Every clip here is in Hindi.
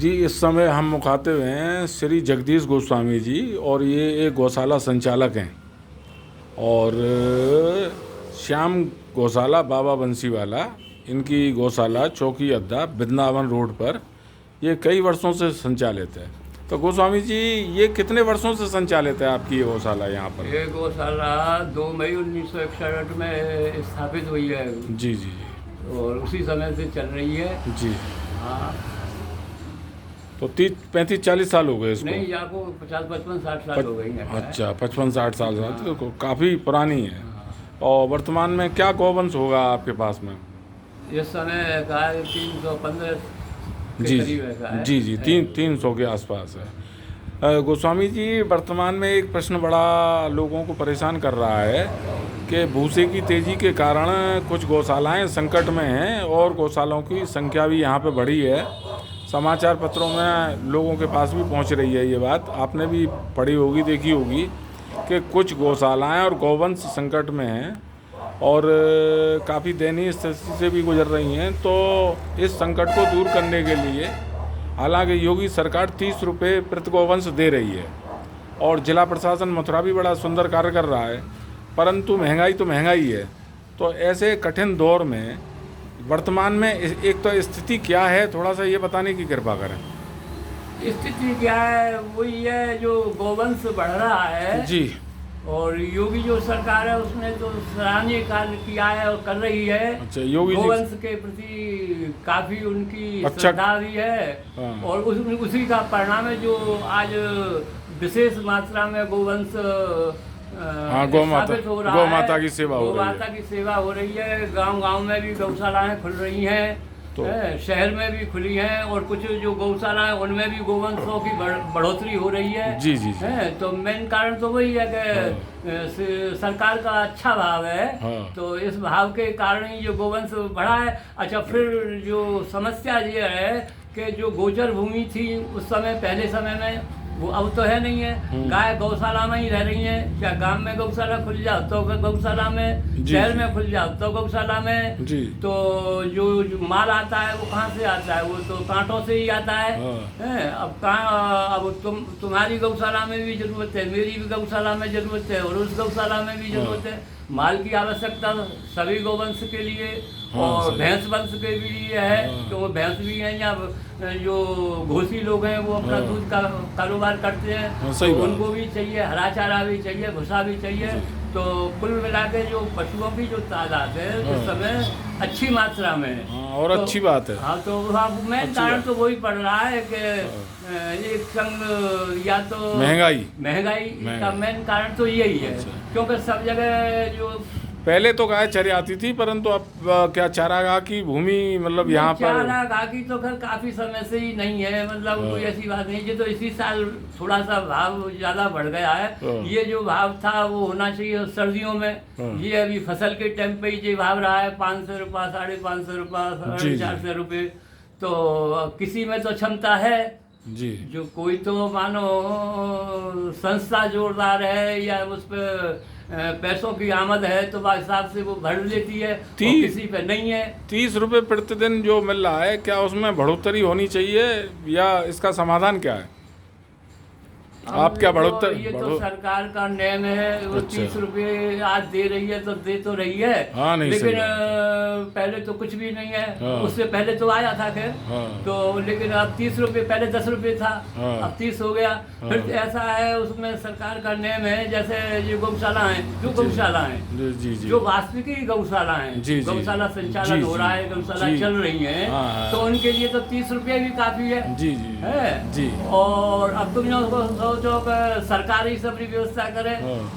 जी, इस समय हम मुखातिब हैं श्री जगदीश गोस्वामी जी, और ये एक गौशाला संचालक हैं। और श्याम गौशाला बाबा बंसीवाला, इनकी गौशाला चौकी अड्डा वृंदावन रोड पर ये कई वर्षों से संचालित है। तो गोस्वामी जी, ये कितने वर्षों से संचालित है आपकी ये गौशाला यहाँ पर? ये गौशाला 2 मई 1961 में स्थापित हुई है। जी जी जी। और उसी समय से चल रही है। जी। हाँ। तो 35-40 साल हो गए इसको? नहीं, यहाँ को 50-55-60 साल हो गई है। अच्छा, 55-60 साल तो काफ़ी पुरानी है। और वर्तमान में क्या गौवंश होगा आपके पास में? इस समय गाय 315 के जी करीब है। जी जी, 300 के आसपास है। गोस्वामी जी, वर्तमान में एक प्रश्न बड़ा लोगों को परेशान कर रहा है कि भूसे की तेज़ी के कारण कुछ गौशालाएं संकट में हैं और गौशालाओं की संख्या भी यहाँ पे बढ़ी है। समाचार पत्रों में लोगों के पास भी पहुँच रही है ये बात, आपने भी पढ़ी होगी, देखी होगी कि कुछ गौशालाएं और गौवंश संकट में हैं और काफ़ी दयनीय स्थिति से भी गुजर रही हैं। तो इस संकट को दूर करने के लिए हालांकि योगी सरकार 30 रुपये प्रति गौवंश दे रही है और जिला प्रशासन मथुरा भी बड़ा सुंदर कार्य कर रहा है, परंतु महंगाई तो महंगाई है। तो ऐसे कठिन दौर में वर्तमान में एक तो स्थिति क्या है, थोड़ा सा ये बताने की कृपा करें। स्थिति क्या है, वही है जो गौवंश बढ़ रहा है जी। और योगी जो सरकार है उसने तो सराहनीय कार्य किया है और कर रही है। अच्छा, योगी जी गौवंश के प्रति काफी उनकी अच्छा श्रद्धा भी है। हाँ। और उसी का परिणाम है जो आज विशेष मात्रा में गौवंश हाँ, गौ माता की सेवा हो रही है। गौ माता की सेवा हो रही है। गांव-गांव में भी गौशालाएं खुल रही हैं, तो शहर में भी खुली हैं और कुछ जो गौशालाएं उनमें भी गोवंशों की बढ़ोतरी हो रही है। जी जी जी। है तो मेन कारण तो वही है कि सरकार का अच्छा भाव है। हाँ। तो इस भाव के कारण ही जो गोवंश बढ़ा है। अच्छा, फिर जो समस्या ये है कि जो गोचर भूमि थी उस समय, पहले समय में, वो अब तो है नहीं है। गाय गौशाला में ही रह रही हैं। क्या गांव में गौशाला खुल जाओ तो गौशाला में, शहर में खुल जाओ तो गौशाला में। जी। तो जो माल आता है वो कहाँ से आता है? वो तो कांटों से ही आता है। अब तुम्हारी गौशाला में भी जरूरत है, मेरी भी गौशाला में जरूरत है और उस गौशाला में भी जरूरत है। माल की आवश्यकता सभी गौवंश के लिए और भैंस वंश के भी लिए है। तो वो भैंस भी हैं या जो घोसी लोग हैं वो अपना दूध का कारोबार करते हैं, तो उनको भी चाहिए, हरा चारा भी चाहिए, भूसा भी चाहिए। तो कुल मिला के जो पशुओं की जो तादाद है उस समय अच्छी मात्रा में है। और तो, अच्छी बात है। हाँ, तो मेन कारण तो वही पड़ रहा है कि एक संग या तो महंगाई का मेन कारण तो यही है। क्योंकि सब जगह जो पहले तो गाय चरी आती थी, परंतु अब क्या चारागाह की भूमि, मतलब यहाँ पर चारागाह की तो खैर काफी समय से ही नहीं है। मतलब कोई ऐसी बात नहीं है। तो इसी साल थोड़ा सा भाव ज्यादा बढ़ गया है। ये जो भाव था वो होना चाहिए सर्दियों में। ये अभी फसल के टाइम पे ही जो भाव रहा है 500 रुपये, 550 रुपये, 400 रुपये। तो किसी में तो क्षमता है जी, जो कोई तो मानो संस्था जोरदार है या उस पर पैसों की आमद है तो उस हिसाब से वो भर लेती है, किसी पे नहीं है। 30 रुपये प्रतिदिन जो मिल रहा है, क्या उसमें बढ़ोतरी होनी चाहिए या इसका समाधान क्या है? आप क्या बढ़ोतरी? ये तो सरकार का नियम है। वो 30 रुपये आज दे रही है तो दे तो रही है। हाँ, नहीं, लेकिन पहले तो कुछ भी नहीं है। उससे पहले तो आया था खैर। तो लेकिन अब 30 रुपये, पहले 10 रुपये था, अब 30 हो गया। फिर ऐसा है उसमें सरकार का नियम है, जैसे ये गौशाला है, जो गौशाला है, जो वास्तविक गौशाला है, गौशाला संचालन हो रहा है, गौशाला चल रही है, तो उनके लिए तो 30 रुपये भी काफी है। और अब तुम जो सरकार ही सब व्यवस्था करे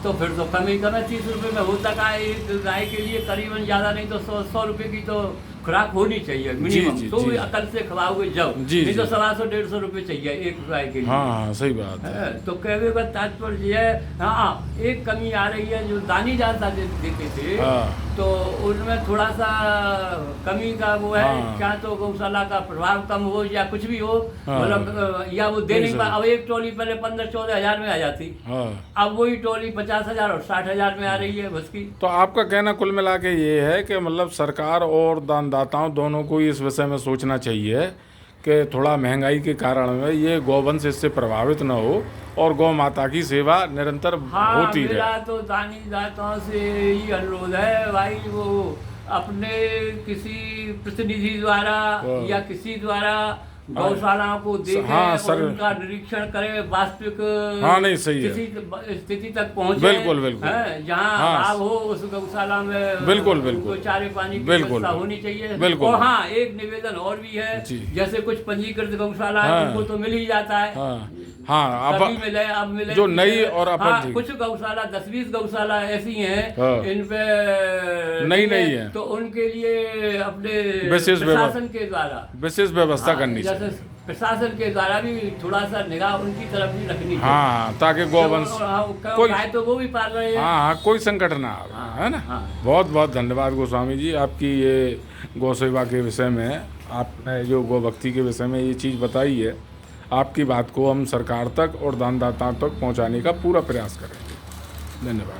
तो फिर तो कम ही कम है। 30 रुपये में होता का एक गाय के लिए करीबन ज्यादा नहीं तो 100 रुपये की तो खुराक होनी चाहिए मिनिमम। तो भी अकल से खवाओगे जब, नहीं तो 150-150 रुपये चाहिए एक गाय के लिए। हाँ, सही बात है। तो कहने का तात्पर्य है, हाँ, एक कमी आ रही है जो दानी ज्यादा देते थे। तो उनमें थोड़ा सा कमी का वो है। क्या तो गौशाला का प्रभाव कम हो या कुछ भी हो, मतलब या वो दे नहीं पा। अब एक टोली पहले 15-14 हजार में आ जाती, अब वही टोली 50,000 और 60,000 में आ रही है बस की। तो आपका कहना कुल मिला के ये है कि मतलब सरकार और दानदाताओं दोनों को इस विषय में सोचना चाहिए कि थोड़ा महंगाई के कारण में ये गौवंश इससे प्रभावित न हो और गौ माता की सेवा निरंतर हाँ, होती मेरा रहे। तो दानी दाताओं से यही अनुरोध है भाई, वो अपने किसी प्रतिनिधि द्वारा या किसी द्वारा गौशालाओं को देखें हाँ, और उनका निरीक्षण करें, वास्तविक हाँ, नहीं, सही है। किसी स्थिति तक पहुंचे, बिल्कुल, बिल्कुल। जहाँ हाँ, लाभ हो उस गौशाला में बिल्कुल, उनको बिल्कुल। चारे पानी की बिल्कुल, व्यवस्था होनी चाहिए। बिल्कुल। और हाँ, एक निवेदन और भी है, जी। जैसे कुछ पंजीकृत गौशाला है हाँ। उनको तो मिल ही जाता है, हाँ, सभी मिले, अब मिले जो नई और हाँ, कुछ गौशाला 10-20 गौशाला ऐसी हैं इन पे नई है, तो उनके लिए अपने विशेष प्रशासन के द्वारा विशेष व्यवस्था करनी जैसे चाहिए। प्रशासन के द्वारा भी थोड़ा सा निगाह उनकी तरफ भी रखनी चाहिए। हाँ, ताकि गौवंश कोई गाय तो वो भी पाल रहे हैं। हाँ, कोई संकट ना आवे, है ना। बहुत बहुत धन्यवाद गोस्वामी जी, आपकी ये गौ सेवा के विषय में, आपने जो गौ भक्ति के विषय में ये चीज़ बताई है, आपकी बात को हम सरकार तक और दानदाताओं तक पहुंचाने का पूरा प्रयास करेंगे। धन्यवाद।